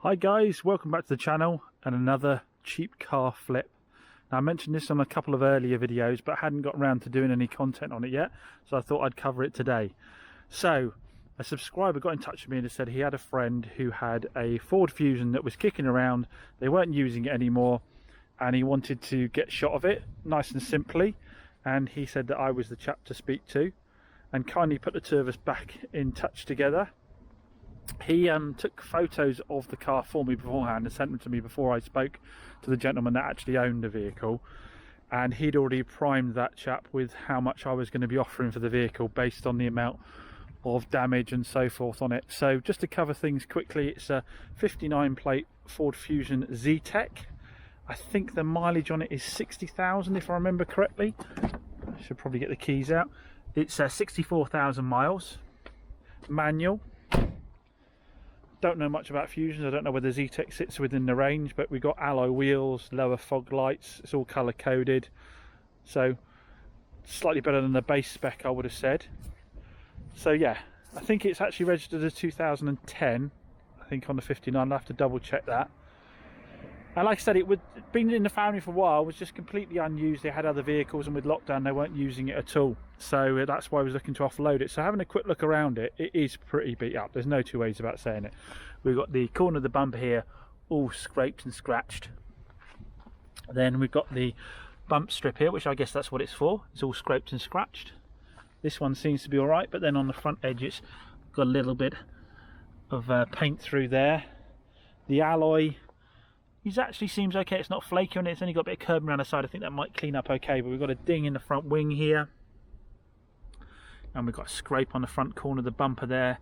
Hi guys, welcome back to the channel and another cheap car flip. Now I mentioned this on a couple of earlier videos but hadn't got around to doing any content on it yet, so I thought I'd cover it today. So a subscriber got in touch with me and said he had a friend who had a Ford Fusion that was kicking around, they weren't using it anymore and he wanted to get shot of it nice and simply, and he said that I was the chap to speak to and kindly put the two of us back in touch together. He took photos of the car for me beforehand and sent them to me before I spoke to the gentleman that actually owned the vehicle, and he'd already primed that chap with how much I was going to be offering for the vehicle based on the amount of damage and so forth on it. So just to cover things quickly, it's a 59 plate Ford Fusion Z-Tech. I think the mileage on it is 60,000 if I remember correctly. I should probably get the keys out. It's 64,000 miles, manual. Don't know much about Fusions. I don't know whether Z-Tech sits within the range, but we've got alloy wheels, lower fog lights, it's all colour coded, so slightly better than the base spec I would have said. So yeah, I think it's actually registered as 2010 I think on the 59. I'll have to double check that. And like I said, it would been in the family for a while, was just completely unused. They had other vehicles and with lockdown they weren't using it at all, so that's why I was looking to offload it. So having a quick look around it, it is pretty beat up, there's no two ways about saying it. We've got the corner of the bumper here all scraped and scratched, then we've got the bump strip here, which I guess that's what it's for, it's all scraped and scratched. This one seems to be alright, but then on the front edge it's got a little bit of paint through there. The alloy, it actually seems okay, it's not flaky on it, it's only got a bit of curb around the side. I think that might clean up okay, but we've got a ding in the front wing here, and we've got a scrape on the front corner of the bumper there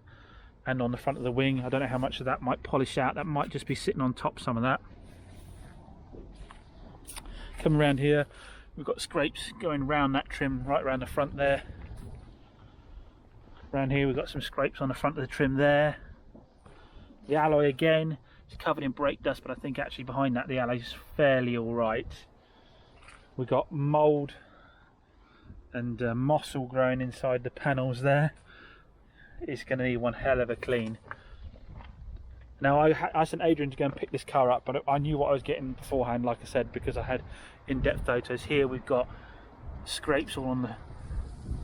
and on the front of the wing. I don't know how much of that might polish out, that might just be sitting on top, some of that. Come around here, we've got scrapes going around that trim right around the front there. Around here we've got some scrapes on the front of the trim there. The alloy again, it's covered in brake dust, but I think actually behind that the alloy's fairly alright. We've got mould and moss all growing inside the panels there. It's going to need one hell of a clean. Now I sent Adrian to go and pick this car up, but I knew what I was getting beforehand, like I said, because I had in-depth photos. Here we've got scrapes all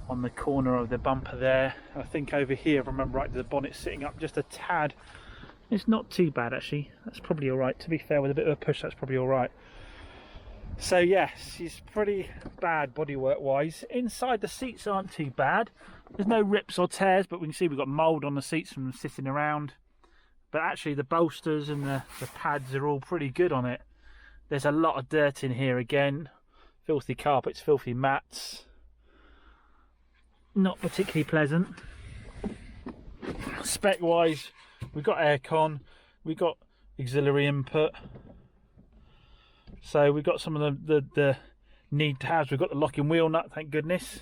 on the corner of the bumper there. I think over here, if I remember right, the bonnet's sitting up just a tad. It's not too bad actually, that's probably alright. To be fair, with a bit of a push that's probably alright. So yes, it's pretty bad bodywork wise. Inside the seats aren't too bad. There's no rips or tears, but we can see we've got mould on the seats from sitting around. But actually the bolsters and the pads are all pretty good on it. There's a lot of dirt in here again. Filthy carpets, filthy mats. Not particularly pleasant. Spec wise, we've got aircon, we've got auxiliary input, so we've got some of the need to haves. We've got the locking wheel nut, thank goodness,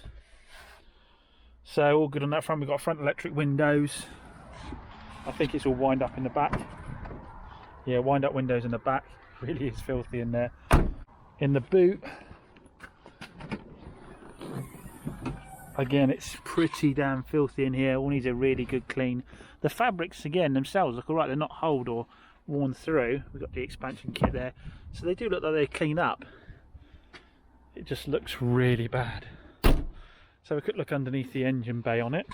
so all good on that front. We've got front electric windows. I think it's all wind up in the back. Yeah, wind up windows in the back. Really is filthy in there. In the boot again, it's pretty damn filthy in here, all needs a really good clean. The fabrics again themselves look alright, they're not holed or worn through. We've got the expansion kit there, so they do look like they clean up. It just looks really bad. So we could look underneath the engine bay on it.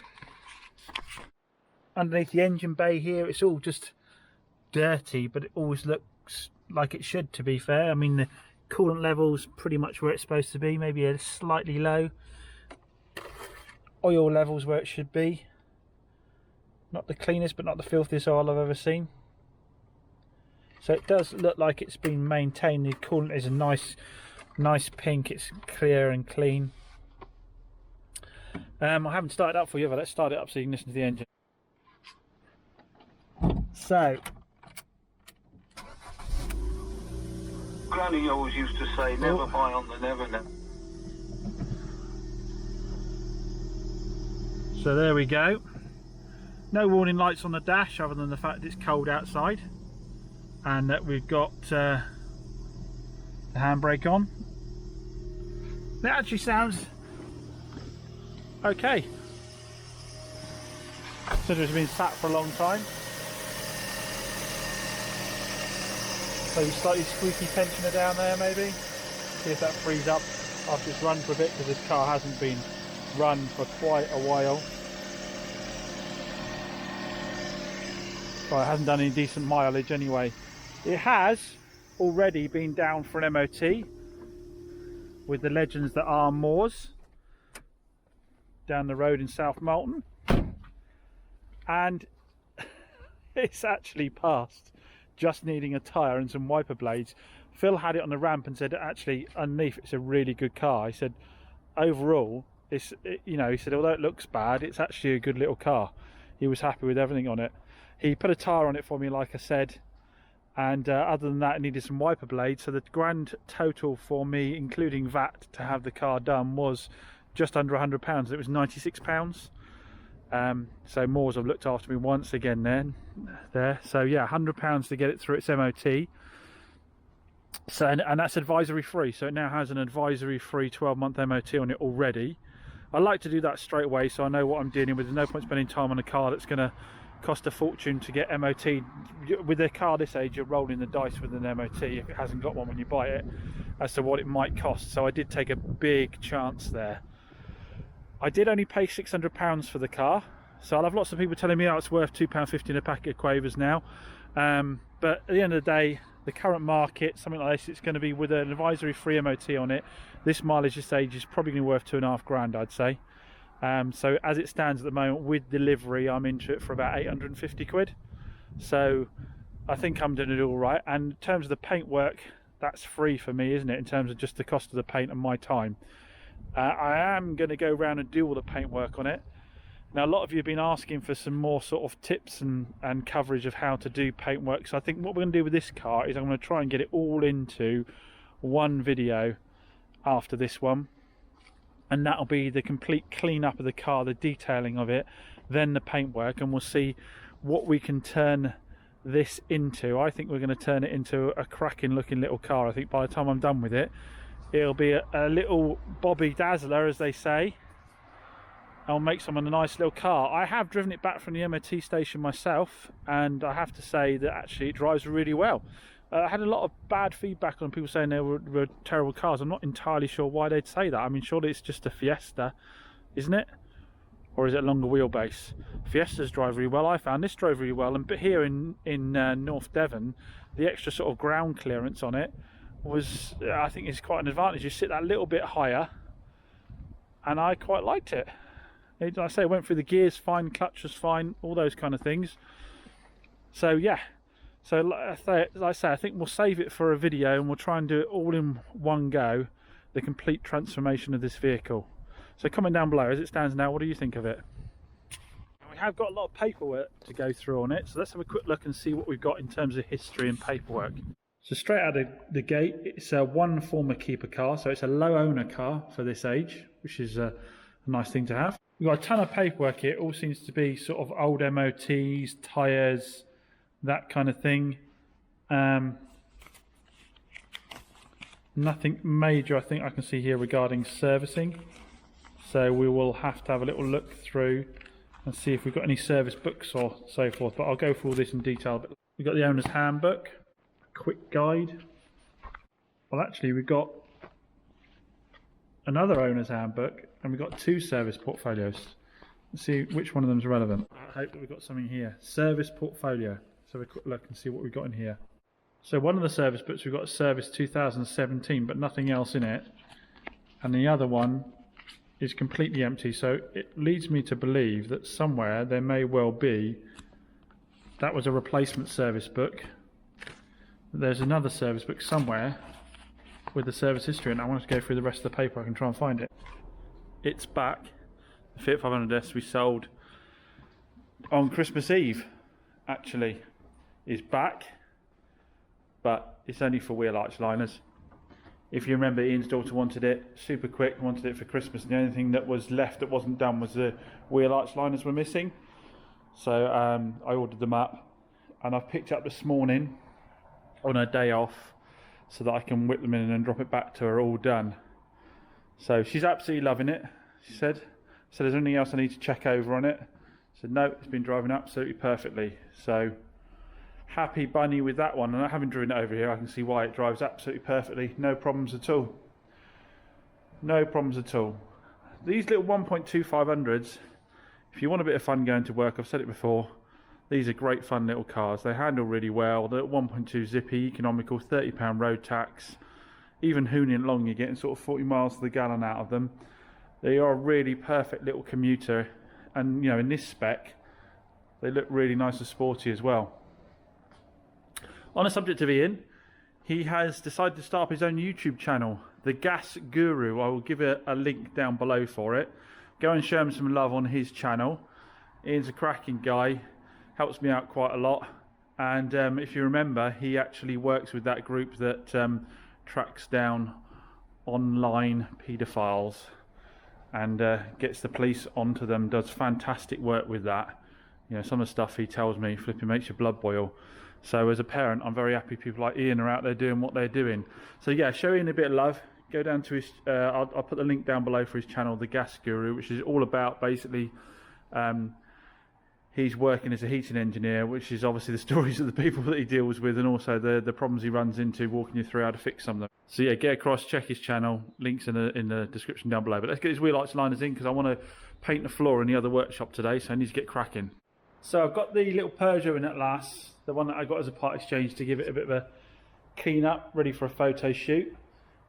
Underneath the engine bay here, it's all just dirty, but it always looks like it should, to be fair. I mean, the coolant level's pretty much where it's supposed to be, maybe a slightly low. Oil levels where it should be. Not the cleanest but not the filthiest oil I've ever seen. So it does look like it's been maintained. The coolant is a nice pink, it's clear and clean. I haven't started up for you, but let's start it up so you can listen to the engine. So Granny always used to say, never buy on the never. So there we go. No warning lights on the dash other than the fact it's cold outside, and that we've got the handbrake on. That actually sounds okay. Considering it's been sat for a long time. Maybe slightly squeaky tensioner down there, maybe. See if that frees up after it's run for a bit, because this car hasn't been run for quite a while. Well, it hasn't done any decent mileage anyway. It has already been down for an MOT with the legends that are Moors down the road in South Malton, and it's actually passed, just needing a tyre and some wiper blades. Phil had it on the ramp and said actually underneath it's a really good car. He said overall it's, you know, he said although it looks bad, it's actually a good little car. He was happy with everything on it. He put a tyre on it for me, like I said, and other than that it needed some wiper blades. So the grand total for me, including VAT, to have the car done was just under £100. It was £96. So Moors have looked after me once again there. So yeah, £100 to get it through its MOT. So and that's advisory free. So it now has an advisory free 12-month MOT on it already. I like to do that straight away so I know what I'm dealing with. There's no point spending time on a car that's going to cost a fortune to get MOT. With a car this age, you're rolling the dice with an MOT if it hasn't got one when you buy it, as to what it might cost. So I did take a big chance there. I did only pay £600 for the car, so I'll have lots of people telling me, oh, it's worth £2.50 in a packet of Quavers now. But at the end of the day, the current market, something like this, it's going to be with an advisory free MOT on it. This mileage this age is probably going to be worth £2.5 I'd say. So as it stands at the moment with delivery, I'm into it for about 850 quid. So I think I'm doing it all right. And in terms of the paintwork, that's free for me, isn't it? In terms of just the cost of the paint and my time. I am going to go around and do all the paintwork on it. Now a lot of you have been asking for some more sort of tips and coverage of how to do paintwork. So I think what we're going to do with this car is I'm going to try and get it all into one video after this one. And that'll be the complete clean up of the car, the detailing of it, then the paintwork, and we'll see what we can turn this into. I think we're going to turn it into a cracking looking little car. I think by the time I'm done with it, it'll be a little Bobby Dazzler, as they say. I'll make someone a nice little car. I have driven it back from the MOT station myself, and I have to say that actually it drives really well. I had a lot of bad feedback on people saying they were terrible cars. I'm not entirely sure why they'd say that. I mean, surely it's just a Fiesta, isn't it? Or is it a longer wheelbase? Fiestas drive really well. I found this drove really well. And but here in North Devon, the extra sort of ground clearance on it was, I think, is quite an advantage. You sit that little bit higher, and I quite liked it. Like I say, it went through the gears fine, clutch was fine, all those kind of things. So yeah. So like I say, I think we'll save it for a video and we'll try and do it all in one go, the complete transformation of this vehicle. So comment down below, as it stands now, what do you think of it? We have got a lot of paperwork to go through on it, so let's have a quick look and see what we've got in terms of history and paperwork. So straight out of the gate, it's a one former keeper car, so it's a low owner car for this age, which is a nice thing to have. We've got a ton of paperwork here. It all seems to be sort of old MOTs, tyres, that kind of thing. Nothing major I think I can see here regarding servicing, so we will have to have a little look through and see if we've got any service books or so forth, but I'll go through all this in detail. But we've got the owner's handbook, a quick guide. Well, actually we've got another owner's handbook and we've got two service portfolios. Let's see which one of them is relevant. I hope that we've got something here. Service portfolio. So have a quick look and see what we've got in here. So one of the service books, we've got service 2017, but nothing else in it. And the other one is completely empty. So it leads me to believe that somewhere there may well be, that was a replacement service book. There's another service book somewhere with the service history, and I want to go through the rest of the paper. I can try and find it. It's back. The Fiat 500S we sold on Christmas Eve, actually, is back, but it's only for wheel arch liners. If you remember, Ian's daughter wanted it super quick, wanted it for Christmas, and the only thing that was left that wasn't done was the wheel arch liners were missing. So I ordered them up, and I've picked up this morning on a day off so that I can whip them in and drop it back to her all done. So she's absolutely loving it, she said. So there's anything else I need to check over on it? I said no, it's been driving absolutely perfectly. So happy bunny with that one, and I haven't driven it over here. I can see why. It drives absolutely perfectly, no problems at all. No problems at all. These little 1.2500s, if you want a bit of fun going to work, I've said it before, these are great fun little cars. They handle really well. They're 1.2 zippy, economical, £30 road tax. Even hooning along, you're getting sort of 40 miles to the gallon out of them. They are a really perfect little commuter, and you know, in this spec, they look really nice and sporty as well. On the subject of Ian, he has decided to start up his own YouTube channel, The Gas Guru. I will give a link down below for it. Go and show him some love on his channel. Ian's a cracking guy, helps me out quite a lot, and if you remember, he actually works with that group that tracks down online paedophiles and gets the police onto them. Does fantastic work with that. You know, some of the stuff he tells me flipping makes your blood boil. So as a parent, I'm very happy people like Ian are out there doing what they're doing. So yeah, show Ian a bit of love. Go down to his, I'll put the link down below for his channel, The Gas Guru, which is all about basically, he's working as a heating engineer, which is obviously the stories of the people that he deals with, and also the problems he runs into, walking you through how to fix some of them. So yeah, get across, check his channel, links in the description down below. But let's get his wheel arch liners in, because I want to paint the floor in the other workshop today, so I need to get cracking. So I've got the little Peugeot in at last, the one that I got as a part exchange to give it a bit of a clean up, ready for a photo shoot.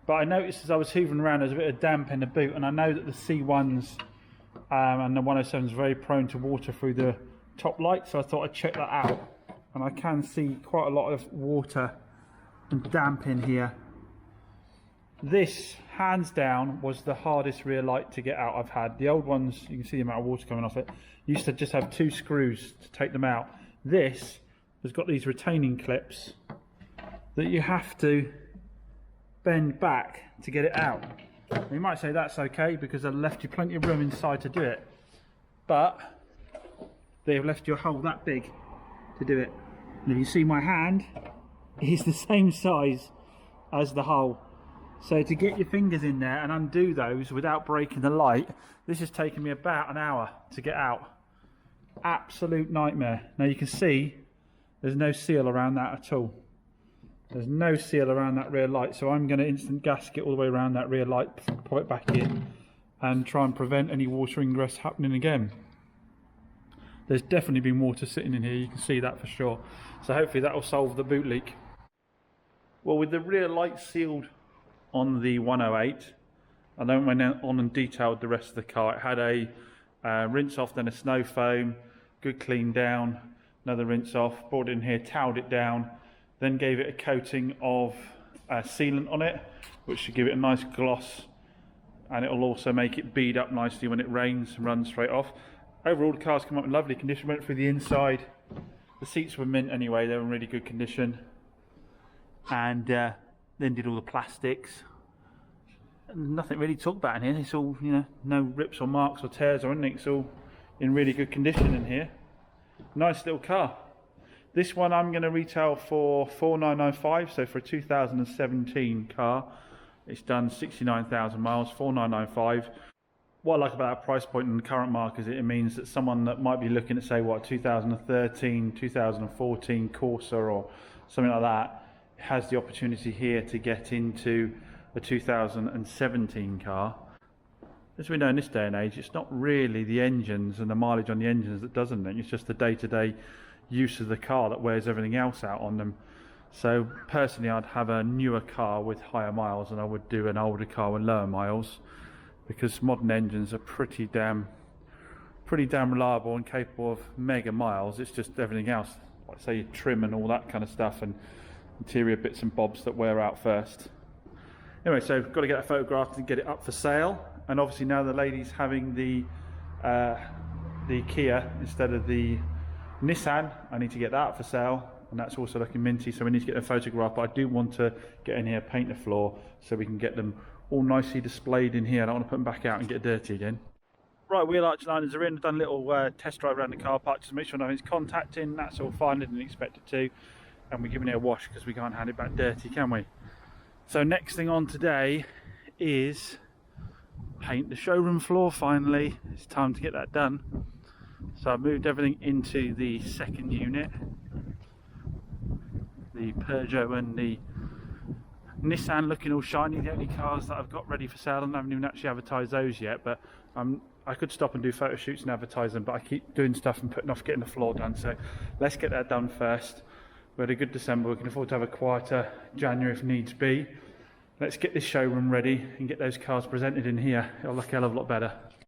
But I noticed as I was hoovering around, there's a bit of damp in the boot, and I know that the C1s and the 107s are very prone to water through the top light, so I thought I'd check that out. And I can see quite a lot of water and damp in here. This, hands down, was the hardest rear light to get out I've had. The old ones, you can see the amount of water coming off it, used to just have 2 screws to take them out. This has got these retaining clips that you have to bend back to get it out. You might say that's okay because they've left you plenty of room inside to do it, but they've left you a hole that big to do it. And if you see my hand, it's the same size as the hole. So to get your fingers in there and undo those without breaking the light, this has taken me about an hour to get out. Absolute nightmare. Now you can see there's no seal around that at all. There's no seal around that rear light, so I'm going to instant gasket all the way around that rear light, pop it back in, and try and prevent any water ingress happening again. There's definitely been water sitting in here, you can see that for sure. So hopefully that will solve the boot leak. Well, with the rear light sealed on the 108, I then went on and detailed the rest of the car. It had a rinse off, then a snow foam, good clean down, another rinse off, brought it in here, toweled it down, then gave it a coating of sealant on it, which should give it a nice gloss, and it will also make it bead up nicely when it rains and runs straight off. Overall, the car's come up in lovely condition. Went through the inside. The seats were mint anyway, they were in really good condition. And then did all the plastics. Nothing really to talk about in here. It's all, you know, no rips or marks or tears or anything. It's all in really good condition in here. Nice little car. This one I'm going to retail for $4,995. So for a 2017 car, it's done 69,000 miles, $4,995. What I like about that price point in the current market is it means that someone that might be looking at, say, what, 2013, 2014 Corsa or something like that, has the opportunity here to get into a 2017 car. As we know in this day and age, it's not really the engines and the mileage on the engines that does anything, it's just the day-to-day use of the car that wears everything else out on them. So personally, I'd have a newer car with higher miles than I would do an older car with lower miles, because modern engines are pretty damn reliable and capable of mega miles. It's just everything else, like say your trim and all that kind of stuff, and interior bits and bobs that wear out first. Anyway, so got to get that photographed and get it up for sale. And obviously now the lady's having the Kia instead of the Nissan. I need to get that up for sale, and that's also looking minty, so we need to get a photograph. But I do want to get in here, paint the floor, so we can get them all nicely displayed in here. I don't want to put them back out and get dirty again. Right, wheel arch liners are in. I've done a little test drive around the car park just to make sure nothing's contacting. That's all fine, I didn't expect it to. And we're giving it a wash because we can't hand it back dirty, can we? So next thing on today is paint the showroom floor finally. It's time to get that done. So I've moved everything into the second unit. the Peugeot and the Nissan looking all shiny. The only cars that I've got ready for sale, and I haven't even actually advertised those yet, but I could stop and do photo shoots and advertise them, but I keep doing stuff and putting off getting the floor done, so let's get that done first. We had a good December, we can afford to have a quieter January if needs be. Let's get this showroom ready and get those cars presented in here. It'll look a hell of a lot better.